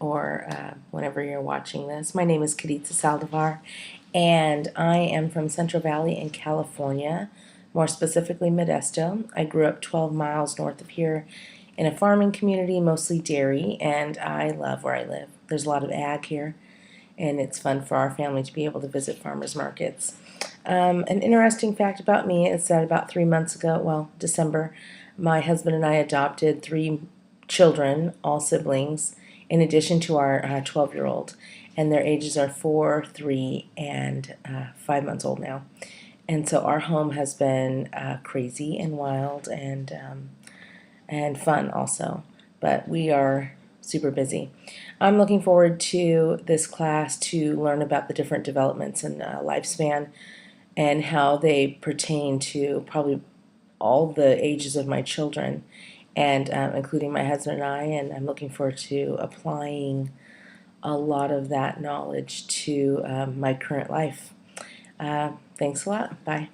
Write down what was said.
or whenever you're watching this. My name is Kaditza Saldivar, and I am from Central Valley in California, more specifically Modesto. I grew up 12 miles north of here in a farming community, mostly dairy, and I love where I live. There's a lot of ag here, and it's fun for our family to be able to visit farmers markets. An interesting fact about me is that about 3 months ago, well, December, my husband and I adopted 3 children, all siblings, in addition to our 12-year-old. And their ages are 4, 3, and 5 months old now. And so our home has been crazy and wild and fun also. But we are super busy. I'm looking forward to this class to learn about the different developments in lifespan and how they pertain to probably all the ages of my children, and including my husband and I. And I'm looking forward to applying a lot of that knowledge to my current life. Thanks a lot. Bye.